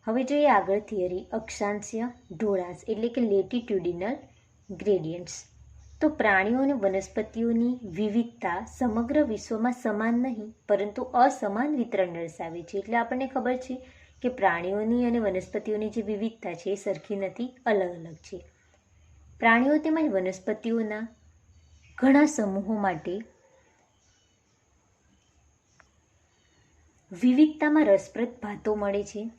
હવે જોઈએ આગળ થિયરી અક્ષાંશીય ઢોળાંશ એટલે કે લેટિટ્યુડિનલ ગ્રેડિયન્ટ્સ. તો પ્રાણીઓ અને વનસ્પતિઓની વિવિધતા સમગ્ર વિશ્વમાં સમાન નહીં પરંતુ અસમાન વિતરણ દર્શાવે છે. એટલે આપણને ખબર છે કે પ્રાણીઓની અને વનસ્પતિઓની જે વિવિધતા છે એ સરખી નથી, અલગ અલગ છે. પ્રાણીઓ તેમજ વનસ્પતિઓના ઘણા સમૂહો માટે વિવિધતામાં રસપ્રદ ભાતો મળે છે,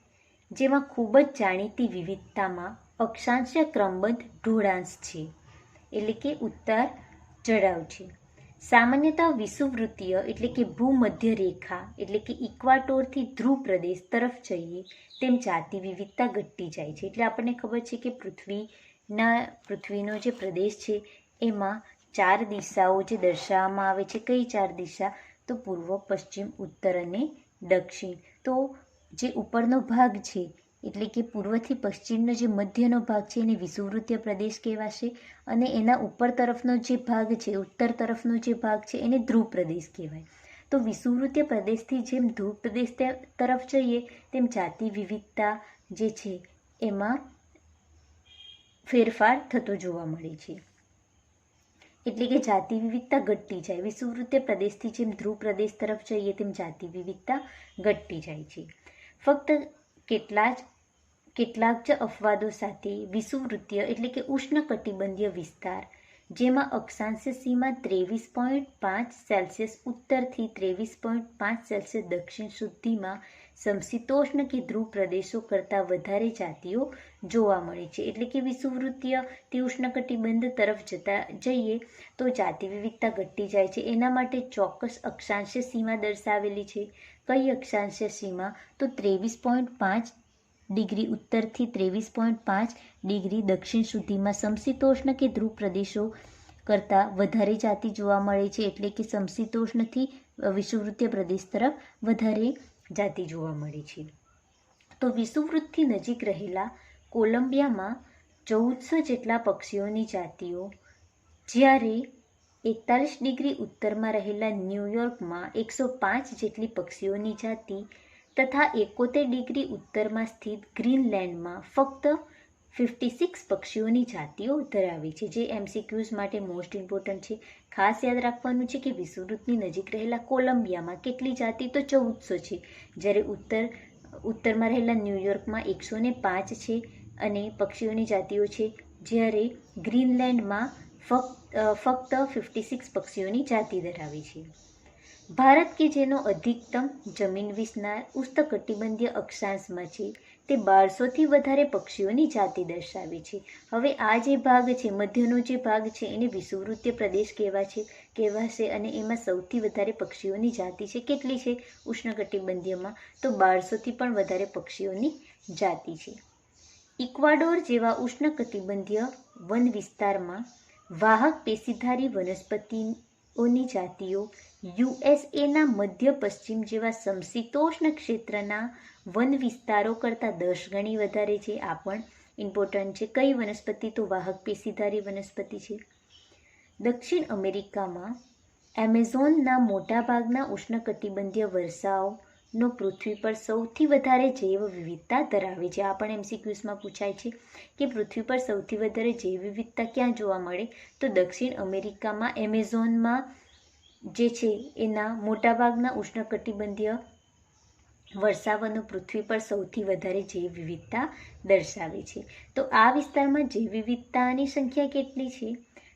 જેમાં ખૂબ જ જાણીતી વિવિધતામાં અક્ષાંશીય ક્રમબદ્ધ ઢોળાંશ છે, એટલે કે ઉતાર ચઢાવ છે. સામાન્યતઃ વિષુવવૃત્તીય એટલે કે ભૂમધ્ય રેખા એટલે કે ઇક્વાટોરથી ધ્રુવ પ્રદેશ તરફ જઈએ તેમ જાતિ વિવિધતા ઘટતી જાય છે. એટલે આપણને ખબર છે કે પૃથ્વીનો જે પ્રદેશ છે એમાં 4 દિશાઓ જે દર્શાવવામાં આવે છે. કઈ 4 દિશા? તો પૂર્વ, પશ્ચિમ, ઉત્તર અને દક્ષિણ. તો જે ઉપરનો ભાગ છે એટલે કે પૂર્વથી પશ્ચિમનો જે મધ્યનો ભાગ છે એને વિષુવવૃત્તીય પ્રદેશ કહેવાશે અને એના ઉપર તરફનો જે ભાગ છે, ઉત્તર તરફનો જે ભાગ છે એને ધ્રુવ પ્રદેશ કહેવાય. તો વિષુવવૃત્તીય પ્રદેશથી જેમ ધ્રુવ પ્રદેશ તરફ જઈએ તેમ જાતિ વિવિધતા જે છે એમાં ફેરફાર થતો જોવા મળે છે. એટલે કે જાતિ વિવિધતા ઘટતી જાય. વિષુવવૃત્તીય પ્રદેશથી જેમ ધ્રુવ પ્રદેશ તરફ જઈએ તેમ જાતિ વિવિધતા ઘટતી જાય છે. ફક્ત કેટલાક જ અપવાદો સાથે વિષુવવૃત્તીય એટલે કે ઉષ્ણકટિબંધીય વિસ્તાર, જેમાં અક્ષાંશીય સીમા 23.5 સેલ્સિયસ ઉત્તરથી 23.5 સેલ્સિયસ દક્ષિણ સુધીમાં સમશીતોષ્ણ કે ધ્રુવ પ્રદેશો કરતાં વધારે જાતિઓ જોવા મળે છે. એટલે કે વિષુવવૃત્તીયથી ઉષ્ણકટિબંધ તરફ જઈએ તો જાતિ વિવિધતા ઘટતી જાય છે. એના માટે ચોક્કસ અક્ષાંશીય સીમા દર્શાવેલી છે. કઈ અક્ષાંશીય સીમા? તો 23.5 ડિગ્રી ઉત્તરથી 23.5 ડિગ્રી દક્ષિણ સુધીમાં સમશીતોષ્ણ કે ધ્રુવ પ્રદેશો કરતાં વધારે જાતિ જોવા મળે છે. એટલે કે સમશીતોષ્ણથી વિષુવવૃત્તીય પ્રદેશ તરફ વધારે જાતિ જોવા મળે છે. તો વિષુવવૃત્તથી નજીક રહેલા કોલંબિયામાં 1400 જેટલા પક્ષીઓની જાતિઓ, જ્યારે 41 ડિગ્રી ઉત્તરમાં રહેલા ન્યૂયોર્કમાં 105 જેટલી પક્ષીઓની જાતિ તથા 71 ડિગ્રી ઉત્તરમાં સ્થિત ગ્રીનલેન્ડમાં ફક્ત 56 પક્ષીઓની જાતિઓ ધરાવે છે. જે MCQs માટે મોસ્ટ ઇમ્પોર્ટન્ટ છે. ખાસ યાદ રાખવાનું છે કે વિષુવવૃત્તની નજીક રહેલા કોલંબિયામાં કેટલી જાતિ? તો 1400 છે, જ્યારે ઉત્તરમાં રહેલા ન્યૂયોર્કમાં 105 છે અને પક્ષીઓની જાતિઓ છે, જ્યારે ગ્રીનલેન્ડમાં ફક્ત 56 પક્ષીઓની જાતિ ધરાવે છે. ભારત કે જેનો અધિકતમ જમીન વિસ્તાર ઉષ્ણકટિબંધીય અક્ષાંશમાં છે તે 1200થી વધારે પક્ષીઓની જાતિ દર્શાવે છે. હવે આ જે ભાગ છે, મધ્યનો જે ભાગ છે એને વિષુવવૃત્તીય પ્રદેશ કહેવાશે અને એમાં સૌથી વધારે પક્ષીઓની જાતિ છે. કેટલી છે ઉષ્ણકટિબંધીયમાં? તો 1200થી પણ વધારે પક્ષીઓની જાતિ છે. ઇક્વાડોર જેવા ઉષ્ણકટિબંધીય વન વિસ્તારમાં વાહક પેશીધારી વનસ્પતિઓની જાતિઓ USAના મધ્ય પશ્ચિમ જેવા સમશીતોષ્ણ ક્ષેત્રના વન વિસ્તારો કરતાં 10 ગણી વધારે છે. આ પણ ઇમ્પોર્ટન્ટ છે. કઈ વનસ્પતિ? તો વાહક પેશીધારી વનસ્પતિ છે. દક્ષિણ અમેરિકામાં એમેઝોનના મોટાભાગના ઉષ્ણકટિબંધીય વર્ષાઓનો પૃથ્વી પર સૌથી વધારે જૈવ વિવિધતા ધરાવે છે. આ પણ MCQsમાં પૂછાય છે કે પૃથ્વી પર સૌથી વધારે જૈવ વિવિધતા ક્યાં જોવા મળે? તો દક્ષિણ અમેરિકામાં એમેઝોનમાં જે છે એના મોટાભાગના ઉષ્ણકટિબંધીય વર્ષાવનો પૃથ્વી પર સૌથી વધારે જૈવ વિવિધતા દર્શાવે છે. તો આ વિસ્તારમાં જૈવ વિવિધતાની સંખ્યા કેટલી છે?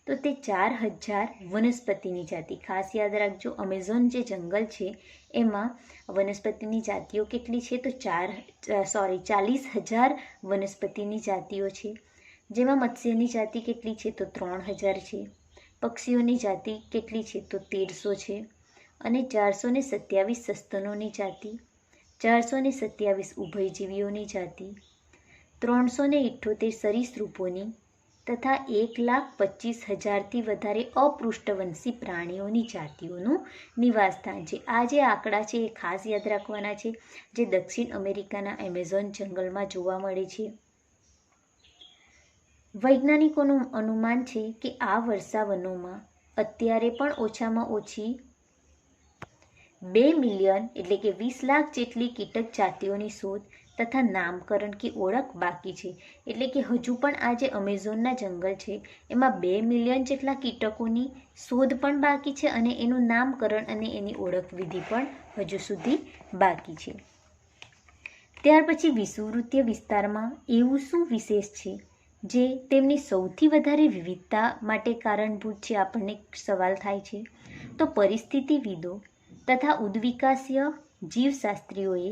તો તે 4000 વનસ્પતિની જાતિ. ખાસ યાદ રાખજો, અમેઝોન જે જંગલ છે એમાં વનસ્પતિની જાતિઓ કેટલી છે? તો 40,000 વનસ્પતિની જાતિઓ છે. જેમાં મત્સ્યની જાતિ કેટલી છે? તો 3000 છે. પક્ષીઓની જાતિ કેટલી છે? તો 1300 છે. અને 427 સસ્તનોની જાતિ, 427 ઉભયજીવીઓની જાતિ, 378 સરીસૃપોની તથા 1,25,000થી વધારે અપૃષ્ઠવંશી પ્રાણીઓની જાતિઓનું નિવાસસ્થાન છે. આ જે આંકડા છે એ ખાસ યાદ રાખવાના છે, જે દક્ષિણ અમેરિકાના એમેઝોન જંગલમાં જોવા મળે છે. વૈજ્ઞાનિકોનું અનુમાન છે કે આ વર્ષાવનોમાં અત્યારે પણ ઓછામાં ઓછી 2 મિલિયન એટલે કે 20 લાખ જેટલી કીટક જાતિઓની શોધ તથા નામકરણ કે ઓળખ બાકી છે. એટલે કે હજુ પણ આ જે અમેઝોનના જંગલ છે એમાં 2 મિલિયન જેટલા કીટકોની શોધ પણ બાકી છે અને એનું નામકરણ અને એની ઓળખ વિધિ પણ હજુ સુધી બાકી છે. ત્યાર પછી વિષુવવૃત્તીય વિસ્તારમાં એવું શું વિશેષ છે જે તેમની સૌથી વધારે વિવિધતા માટે કારણભૂત છે? આપણને સવાલ થાય છે. તો પરિસ્થિતિવિદો તથા ઉદ્વિકાસીય જીવશાસ્ત્રીઓએ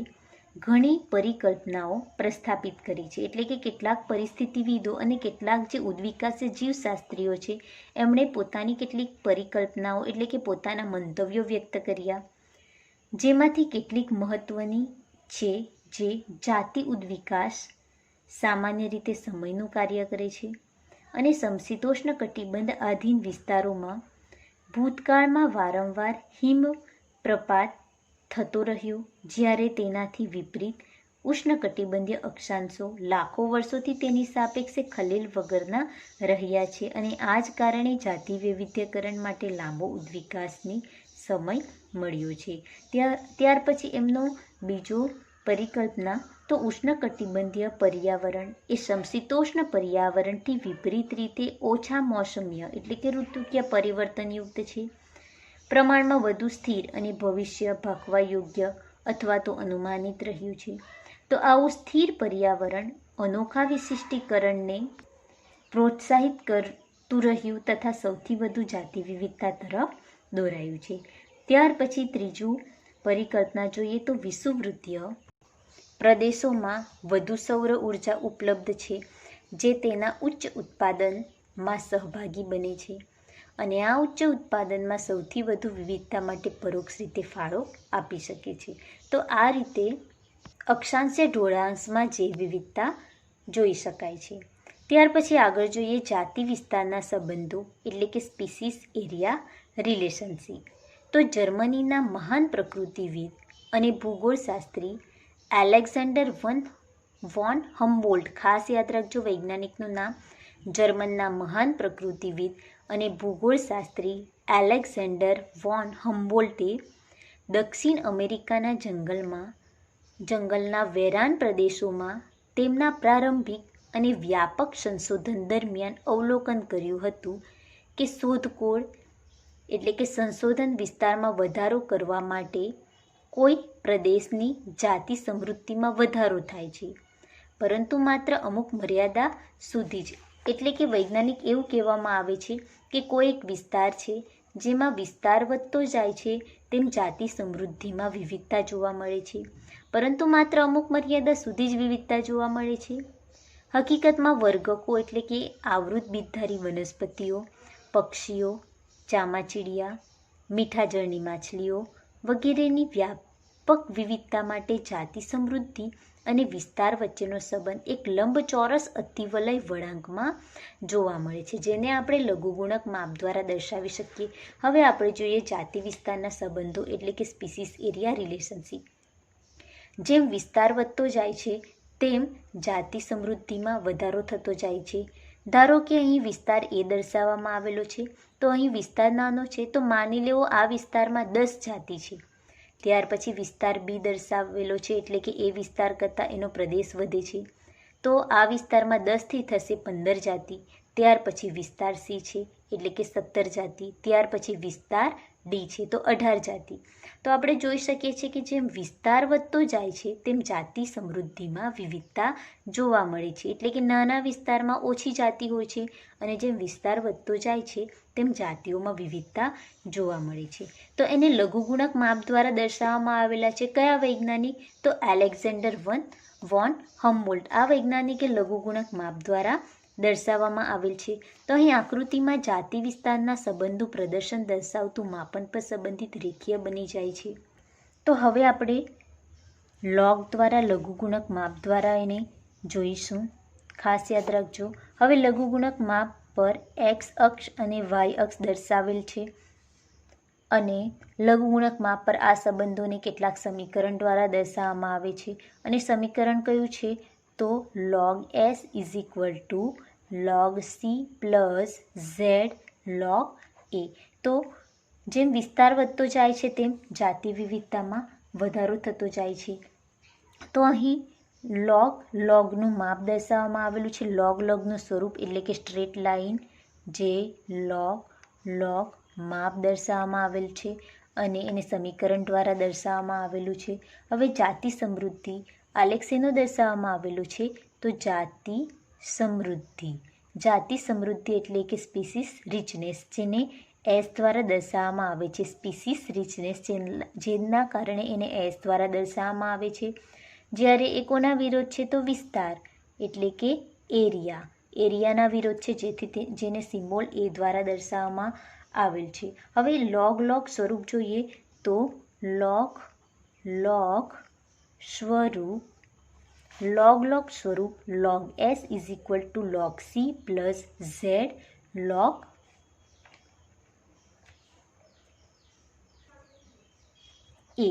ઘણી પરિકલ્પનાઓ પ્રસ્થાપિત કરી છે. એટલે કે કેટલાક પરિસ્થિતિવિદો અને કેટલાક જે ઉદ્વિકાસીય જીવશાસ્ત્રીઓ છે એમણે પોતાની કેટલીક પરિકલ્પનાઓ એટલે કે પોતાના મંતવ્યો વ્યક્ત કર્યા, જેમાંથી કેટલીક મહત્ત્વની છે જે જાતિ ઉદ્વિકાસ સામાન્ય રીતે સમયનું કાર્ય કરે છે અને સમશીતોષ્ણ કટિબંધ આધીન વિસ્તારોમાં ભૂતકાળમાં વારંવાર હિમપ્રપાત થતો રહ્યો, જ્યારે તેનાથી વિપરીત ઉષ્ણકટિબંધીય અક્ષાંશો લાખો વર્ષોથી તેની સાપેક્ષે ખલેલ વગરના રહ્યા છે અને આ જ કારણે જાતિ વૈવિધ્યકરણ માટે લાંબો ઉદ્વિકાસની સમય મળ્યો છે. ત્યાર પછી એમનો બીજો પરિકલ્પના તો ઉષ્ણકટિબંધીય પર્યાવરણ એ સમશીતોષ્ણ પર્યાવરણથી વિપરીત રીતે ઓછા મોસમીય એટલે કે ઋતુકીય પરિવર્તનયુક્ત છે, પ્રમાણમાં વધુ સ્થિર અને ભવિષ્ય ભાખવા યોગ્ય અથવા તો અનુમાનિત રહ્યું છે. તો આવું સ્થિર પર્યાવરણ અનોખા વિશિષ્ટીકરણને પ્રોત્સાહિત કરતું રહ્યું તથા સૌથી વધુ જાતિ વિવિધતા તરફ દોરાયું છે. ત્યાર પછી ત્રીજું પરિકલ્પના જોઈએ તો વિષુવવૃત્તીય પ્રદેશોમાં વધુ સૌર ઉર્જા ઉપલબ્ધ છે જે તેના ઉચ્ચ ઉત્પાદનમાં સહભાગી બને છે અને આ ઉચ્ચ ઉત્પાદનમાં સૌથી વધુ વિવિધતા માટે પરોક્ષ રીતે ફાળો આપી શકે છે. તો આ રીતે અક્ષાંશીય ઢોળાંશમાં જૈવ વિવિધતા જોઈ શકાય છે. ત્યાર પછી આગળ જોઈએ જાતિ વિસ્તારના સંબંધો એટલે કે સ્પીસીસ એરિયા રિલેશનશીપ. તો જર્મનીના મહાન પ્રકૃતિવિદ અને ભૂગોળશાસ્ત્રી એલેક્ઝાન્ડર વોન હમ્બોલ્ટ, ખાસ યાદ રાખજો વૈજ્ઞાનિકનું નામ, જર્મનના મહાન પ્રકૃતિવિદ અને ભૂગોળશાસ્ત્રી એલેક્ઝાન્ડર વોન હમ્બોલ્ટે દક્ષિણ અમેરિકાના જંગલના વેરાન પ્રદેશોમાં તેમના પ્રારંભિક અને વ્યાપક સંશોધન દરમિયાન અવલોકન કર્યું હતું કે શોધખોળ એટલે કે સંશોધન વિસ્તારમાં વધારો કરવા માટે કોઈ પ્રદેશની જાતિ સમૃદ્ધિમાં વધારો થાય છે, પરંતુ માત્ર અમુક મર્યાદા સુધી જ. એટલે કે વૈજ્ઞાનિક એવું કહેવામાં આવે છે કે કોઈ એક વિસ્તાર છે જેમાં વિસ્તાર વધતો જાય છે તેમ જાતિ સમૃદ્ધિમાં વિવિધતા જોવા મળે છે, પરંતુ માત્ર અમુક મર્યાદા સુધી જ વિવિધતા જોવા મળે છે. હકીકતમાં વર્ગકો એટલે કે આવૃત બીજધારી વનસ્પતિઓ, પક્ષીઓ, ચામાચીડિયા, મીઠા જળની માછલીઓ વગેરેની વ્યાપક વિવિધતા માટે જાતિ સમૃદ્ધિ અને વિસ્તાર વચ્ચેનો સંબંધ એક લંબચોરસ અતિવલય વળાંકમાં જોવા મળે છે, જેને આપણે લઘુગુણક માપ દ્વારા દર્શાવી શકીએ. હવે આપણે જોઈએ જાતિ વિસ્તારના સંબંધો એટલે કે સ્પીસીસ એરિયા રિલેશનશીપ. જેમ વિસ્તાર વધતો જાય છે તેમ જાતિ સમૃદ્ધિમાં વધારો થતો જાય છે. ધારો કે અહીં વિસ્તાર એ દર્શાવવામાં આવેલો છે, તો અહીં વિસ્તાર નાનો છે તો માની લેવો આ વિસ્તારમાં 10 જાતિ છે. ત્યાર પછી વિસ્તાર બી દર્શાવેલો છે એટલે કે એ વિસ્તાર કરતાં એનો પ્રદેશ વધે છે, તો આ વિસ્તારમાં 10થી થશે 15 જાતિ. ત્યાર પછી વિસ્તાર સી છે એટલે કે 17 જાતિ. ત્યાર પછી વિસ્તાર ડી છે તો 18 જાતિ. તો આપણે જોઈ શકીએ છીએ કે જેમ વિસ્તાર વધતો જાય છે તેમ જાતિ સમૃદ્ધિમાં વિવિધતા જોવા મળે છે. એટલે કે નાના વિસ્તારમાં ઓછી જાતિ હોય છે અને જેમ વિસ્તાર વધતો જાય છે તેમ જાતિઓમાં વિવિધતા જોવા મળે છે. તો એને લઘુગુણક માપ દ્વારા દર્શાવવામાં આવેલા છે. કયા વૈજ્ઞાનિક? તો એલેક્ઝાન્ડર વોન હમ્બોલ્ટ. આ વૈજ્ઞાનિકે લઘુગુણક માપ દ્વારા દર્શાવવામાં આવેલ છે. તો અહીં આકૃતિમાં જાતિ વિસ્તારના સંબંધનું પ્રદર્શન દર્શાવતું માપન પર સંબંધિત રેખીય બની જાય છે. તો હવે આપણે લોગ દ્વારા લઘુગુણક માપ દ્વારા એને જોઈશું. ખાસ યાદ રાખજો. હવે લઘુગુણક માપ પર એક્સ અક્ષ અને વાય અક્ષ દર્શાવેલ છે અને લઘુગુણક માપ પર આ સંબંધોને કેટલાક સમીકરણ દ્વારા દર્શાવવામાં આવે છે અને સમીકરણ કયું છે? તો log s is equal to log c plus Z log a. તો જેમ વિસ્તાર વધતો જાય છે તેમ જાતિ વિવિધતામાં વધારો થતો જાય છે. તો અહીં લોગનું માપ દર્શાવવામાં આવેલું છે. લોગનું સ્વરૂપ એટલે કે સ્ટ્રેટ લાઇન, જે લોગ માપ દર્શાવવામાં આવેલ છે અને એને સમીકરણ દ્વારા દર્શાવવામાં આવેલું છે. હવે જાતિ સમૃદ્ધિ આલેખ શેનો દર્શાવવામાં આવેલું છે? તો જાતિ સમૃદ્ધિ એટલે કે સ્પીસીસ રિચનેસ, જેને એસ દ્વારા દર્શાવવામાં આવે છે. સ્પીસીસ રિચનેસ જેના કારણે એને એસ દ્વારા દર્શાવવામાં આવે છે. જ્યારે એ કોના વિરોધ છે? તો વિસ્તાર એટલે કે એરિયાના વિરોધ છે, જેને સિમ્બોલ એ દ્વારા દર્શાવવામાં આવેલ છે. હવે લોગ સ્વરૂપ જોઈએ તો લોગ સ્વરૂપ log s is equal to log c plus z log a.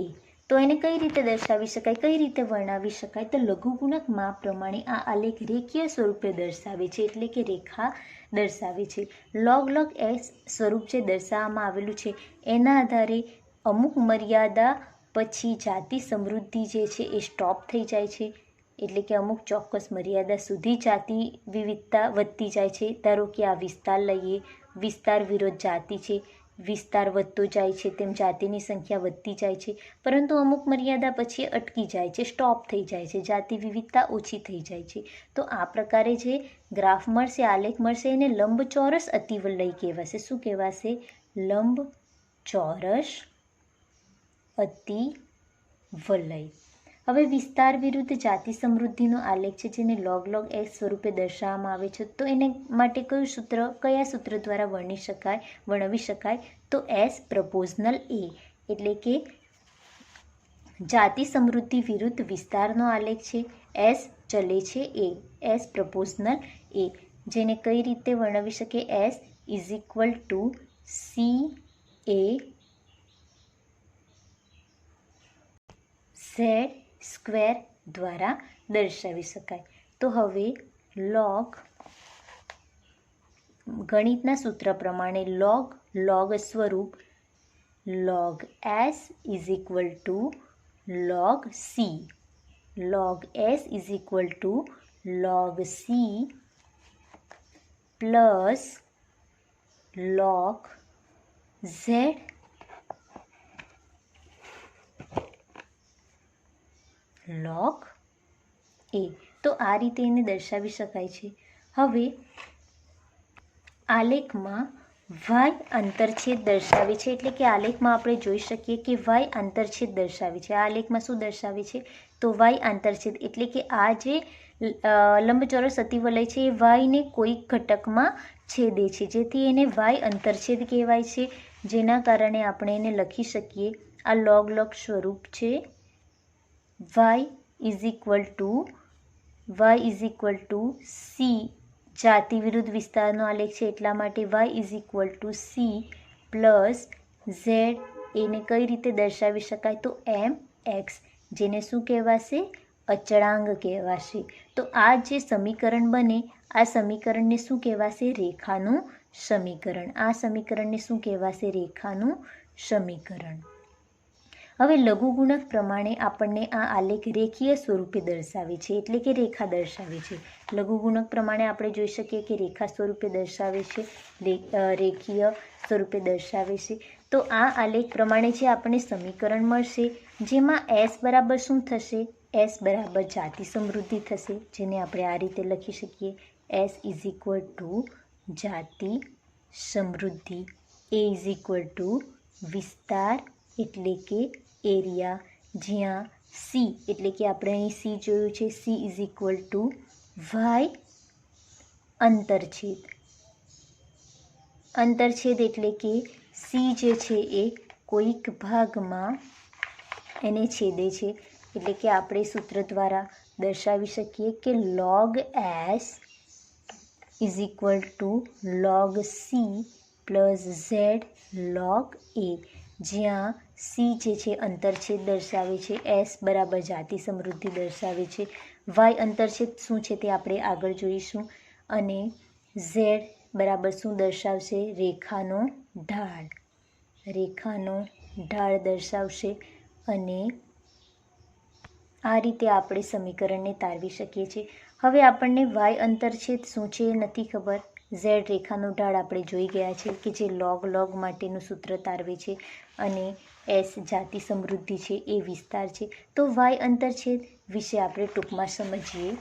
તો એને કઈ રીતે દર્શાવી શકાય, કઈ રીતે વર્ણવી શકાય? તો લઘુગુણક માપ પ્રમાણે આ આલેખ રેખીય સ્વરૂપે દર્શાવે છે, એટલે કે રેખા દર્શાવે છે. લોગ s સ્વરૂપ જે દર્શાવવામાં આવેલું છે એના આધારે અમુક મર્યાદા પછી જાતિ સમૃદ્ધિ જે છે એ સ્ટોપ થઈ જાય છે, એટલે કે અમુક ચોક્કસ મર્યાદા સુધી જાતિ વિવિધતા વધતી જાય છે. ધારો કે આ વિસ્તાર લઈએ, વિસ્તાર વિરોધ જાતિ છે, વિસ્તાર વધતો જાય છે તેમ જાતિની સંખ્યા વધતી જાય છે, પરંતુ અમુક મર્યાદા પછી અટકી જાય છે, સ્ટોપ થઈ જાય છે, જાતિ વિવિધતા ઓછી થઈ જાય છે. તો આ પ્રકારે જે ગ્રાફ મળશે, આલેખ મળશે, એને લંબચોરસ અતિવલય કહેવાશે. શું કહેવાશે? લંબચોરસ અતિવલય. હવે વિસ્તાર વિરુદ્ધ જાતિ સમૃદ્ધિનો આલેખ છે, જેને લોગ s સ્વરૂપે દર્શાવવામાં આવે છે. તો એને માટે કયા સૂત્ર દ્વારા વર્ણવી શકાય? તો S પ્રપોઝનલ A, એટલે કે જાતિ સમૃદ્ધિ વિરુદ્ધ વિસ્તારનો આલેખ છે. S ચલે છે A, S પ્રપોઝનલ A, જેને કઈ રીતે વર્ણવી શકીએ? S is equal to CA Z square દ્વારા દર્શાવી શકાય. તો હવે ગણિતના સૂત્ર પ્રમાણે લોગ સ્વરૂપ log s is equal to log c. log s is equal to log c plus log z log a. તો આ રીતે એને દર્શાવી શકાય છે. હવે આલેખમાં y આંતરછેદ દર્શાવે છે, એટલે કે આલેખમાં આપણે જોઈ શકીએ કે y આંતરછેદ દર્શાવે છે. આ આલેખમાં શું દર્શાવે છે? તો y આંતરછેદ એટલે કે આ જે લંબચોરસ અતિવલય છે એ yને કોઈક ઘટકમાં છેદે છે, જેથી એને y અંતરછેદ કહેવાય છે. જેના કારણે આપણે એને લખી શકીએ, આ લોગ સ્વરૂપ છે. y is equal to c, જાતિ વિરુદ્ધ વિસ્તારનો આલેખ છે એટલા માટે y is equal to c plus z. એને કઈ રીતે દર્શાવી શકાય? તો mx, જેને શું કહેવાશે? અચળાંક કહેવાશે. તો આ જે સમીકરણ બને, આ સમીકરણને શું કહેવાશે? રેખાનું સમીકરણ. આ સમીકરણને શું કહેવાશે? રેખાનું સમીકરણ. હવે લઘુગુણક પ્રમાણે આપણને આ આલેખ રેખીય સ્વરૂપે દર્શાવે છે, એટલે કે રેખા દર્શાવે છે. લઘુગુણક પ્રમાણે આપણે જોઈ શકીએ કે રેખા સ્વરૂપે દર્શાવે છે, રેખીય સ્વરૂપે દર્શાવે છે. તો આ આલેખ પ્રમાણે જે આપણને સમીકરણ મળશે, જેમાં S બરાબર શું થશે? S બરાબર જાતિ સમૃદ્ધિ થશે, જેને આપણે આ રીતે લખી શકીએ, S ઇઝ ઇક્વલ ટુ જાતિ સમૃદ્ધિ. A ઇઝ ઇક્વલ ટુ વિસ્તાર એટલે કે એરિયા, જ્યાં C એટલે કે આપણે અહીં C જોયું છે, C is equal to y અંતરછેદ એટલે કે C જે છે એ કોઈક ભાગમાં એને છેદે છે, એટલે કે આપણે સૂત્ર દ્વારા દર્શાવી શકીએ કે log s is equal to log c plus z log a, જ્યાં C જે છે અંતરછેદ દર્શાવે છે, S બરાબર જાતિ સમૃદ્ધિ દર્શાવે છે, y અંતરછેદ શું છે તે આપણે આગળ જોઈશું, અને Z બરાબર શું દર્શાવશે? રેખાનો ઢાળ દર્શાવશે. અને આ રીતે આપણે સમીકરણને તારવી શકીએ છીએ. હવે આપણને વાય અંતરછેદ શું છે એ નથી ખબર. ઝેડ રેખાનો ઢાળ આપણે જોઈ ગયા છે કે જે લોગ માટેનું સૂત્ર તારવે છે અને એસ જાતિ સમૃદ્ધિ છે એ વિસ્તાર છે. તો વાય અંતરછેદ વિશે આપણે ટૂંકમાં સમજીએ.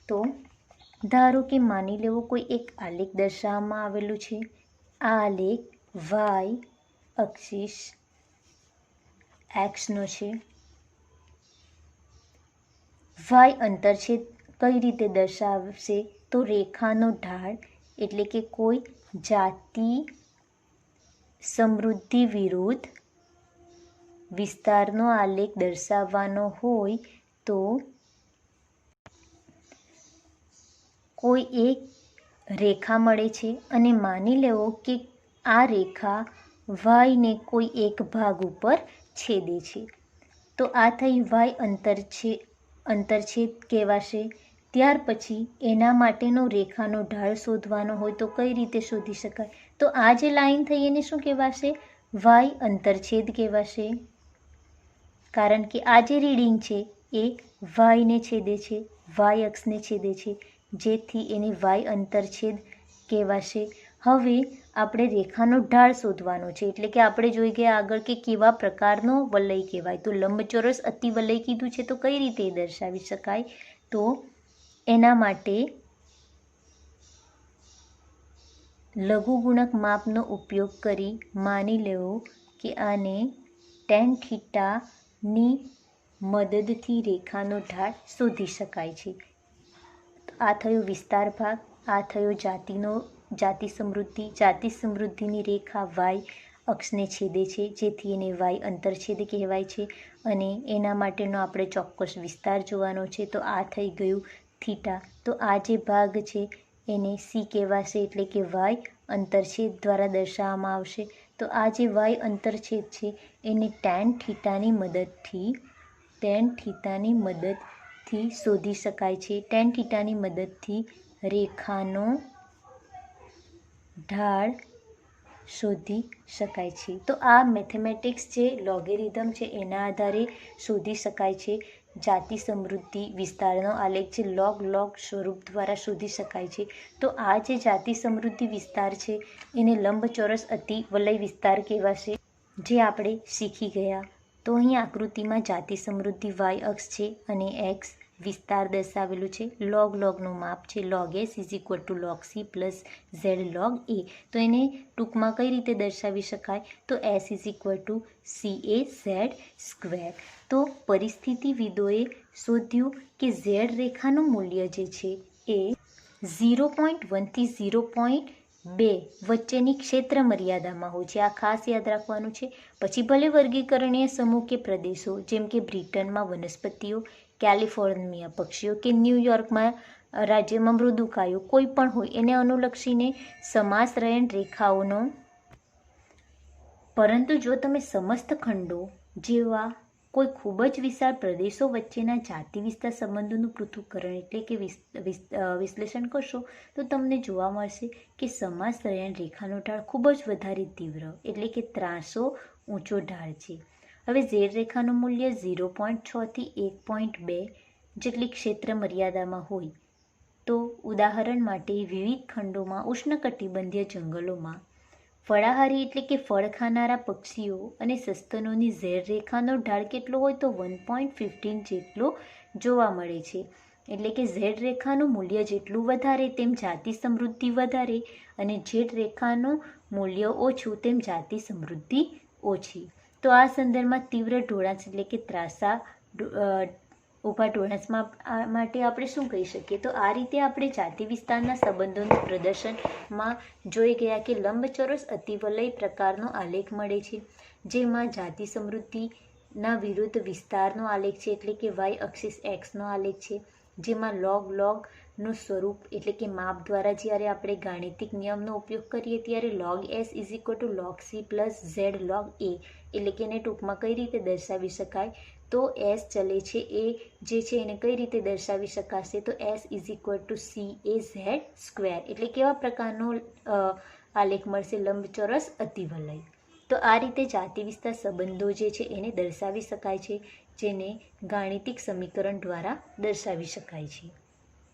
તો ધારો કે માની લેવો કોઈ એક આલેખ દર્શાવવામાં આવેલું છે. આ આલેખ વાય અક્ષિસ એક્સનો છે. વાય અંતરછેદ કઈ રીતે દર્શાવશે? તો રેખાનો ઢાળ એટલે કે કોઈ જાતિ સમૃદ્ધિ વિરુદ્ધ વિસ્તારનો આલેખ દર્શાવવાનો હોય તો કોઈ એક રેખા મળે છે અને માની લેવો કે આ રેખા વાયને કોઈ એક ભાગ ઉપર છેદે છે. તો આ થઈ વાય અંતરછેદ કહેવાશે. ત્યાર પછી એના માટેનો રેખાનો ઢાળ શોધવાનો હોય તો કઈ રીતે શોધી શકાય? તો આ જે લાઈન થઈ એને શું કહેવાશે? વાય અંતરછેદ કહેવાશે. કારણ કે આ જે રીડિંગ છે એ વાયને છેદે છે, વાય અક્ષને છેદે છે, જેથી એને વાય અંતરછેદ કહેવાશે. હવે આપણે રેખાનો ઢાળ શોધવાનો છે એટલે કે આપણે જોઈ ગયા આગળ કે કેવા પ્રકારનો વલય કહેવાય. તો લંબચોરસ અતિવલય કીધું છે તો કઈ રીતે દર્શાવી શકાય? તો એના માટે લઘુગુણક માપનો ઉપયોગ કરી માની લેવો કે આને tan થીટાની મદદથી રેખાનો ઢાળ શોધી શકાય છે. આ થયો વિસ્તાર ભાગ, આ થયો જાતિ સમૃદ્ધિની રેખા વાય અક્ષને છેદે છે જેથી એને વાય અંતરછેદ કહેવાય છે અને એના માટેનો આપણે ચોક્કસ વિસ્તાર જોવાનો છે. તો આ થઈ ગયું થીટા. તો આ જે ભાગ છે એને સી કહેવાશે એટલે કે વાય અંતરછેદ દ્વારા દર્શાવવામાં આવશે. તો આ જે વાય અંતરછેદ છે એને tan થીટાની મદદથી શોધી શકાય છે. tan થીટાની મદદથી રેખાનો ઢાળ શોધી શકાય છે. તો આ મેથેમેટિક્સ જે લોગેરિધમ છે એના આધારે શોધી શકાય છે. જાતિ સમૃદ્ધિ વિસ્તારનો આલેખ જે લોગ સ્વરૂપ દ્વારા શોધી શકાય છે. તો આ જે જાતિ સમૃદ્ધિ વિસ્તાર છે એને લંબચોરસ અતિવલય વિસ્તાર કહેવાશે, જે આપણે શીખી ગયા. તો અહીં આકૃતિમાં જાતિ સમૃદ્ધિ વાય અક્ષ છે અને એક્સ વિસ્તાર દર્શાવેલું છે. લોગનું માપ છે. log s = log c + z log a. તો એને ટૂંકમાં કઈ રીતે દર્શાવી શકાય? તો s = CAZ². તો પરિસ્થિતિવિદોએ શોધ્યું કે ઝેડ રેખાનું મૂલ્ય જે છે એ 0.1 થી 0.2 વચ્ચેની ક્ષેત્ર મર્યાદામાં હોય છે. આ ખાસ યાદ રાખવાનું છે. પછી ભલે વર્ગીકરણીય સમૂહ કે પ્રદેશો જેમ કે બ્રિટનમાં વનસ્પતિઓ, કેલિફોર્નિયા પક્ષીઓ કે ન્યૂયોર્કમાં રાજ્યમાં મૃદુકાયો કોઈ પણ હોય એને અનુલક્ષીને સમાશ્રયણ રેખાઓનો. પરંતુ જો તમે સમસ્ત ખંડો જેવા કોઈ ખૂબ જ વિશાળ પ્રદેશો વચ્ચેના જાતિ વિસ્તાર સંબંધોનું પૃથ્થકરણ એટલે કે વિશ્લેષણ કરશો તો તમને જોવા મળશે કે સમાશ્રયણ રેખાનો ઢાળ ખૂબ જ વધારે તીવ્ર એટલે કે ત્રાસો ઊંચો ઢાળ છે. હવે ઝેડ રેખાનું મૂલ્ય 0.6 થી 1.2 જેટલી ક્ષેત્ર મર્યાદામાં હોય તો ઉદાહરણ માટે વિવિધ ખંડોમાં ઉષ્ણકટિબંધીય જંગલોમાં ફળાહારી એટલે કે ફળ ખાનારા પક્ષીઓ અને સસ્તનોની ઝેડ રેખાનો ઢાળ કેટલો હોય તો 1.15 જેટલો જોવા મળે છે. એટલે કે ઝેડ રેખાનું મૂલ્ય જેટલું વધારે તેમ જાતિ સમૃદ્ધિ વધારે અને ઝેડ રેખાનું મૂલ્ય ઓછું તેમ જાતિ સમૃદ્ધિ ઓછી. તો આ સંદર્ભમાં તીવ્ર ઢોળાંસ એટલે કે ત્રાસા ઊભા ઢોળાંસ માટે આપણે શું કહી શકીએ? તો આ રીતે આપણે જાતિ વિસ્તારના સંબંધોનું પ્રદર્શનમાં જોઈ ગયા કે લંબચોરસ અતિવલય પ્રકારનો આલેખ મળે છે જેમાં જાતિ સમૃદ્ધિના વિરુદ્ધ વિસ્તારનો આલેખ છે એટલે કે વાય અક્ષિસ એક્સનો આલેખ છે, જેમાં લોગનું સ્વરૂપ એટલે કે માપ દ્વારા જ્યારે આપણે ગાણિતિક નિયમનો ઉપયોગ કરીએ ત્યારે log s = log c + z log a એટલે કે એને ટૂંકમાં કઈ રીતે દર્શાવી શકાય? તો s ચલે છે એ જે છે એને કઈ રીતે દર્શાવી શકાશે? તો s = CAZ² એટલે કેવા પ્રકારનો આલેખ મળશે? લંબચોરસ અતિવલય. તો આ રીતે જાતિ વિસ્તાર સંબંધો જે છે એને દર્શાવી શકાય છે. જેને ગાણિતિક સમીકરણ દ્વારા દર્શાવી શકાય છે.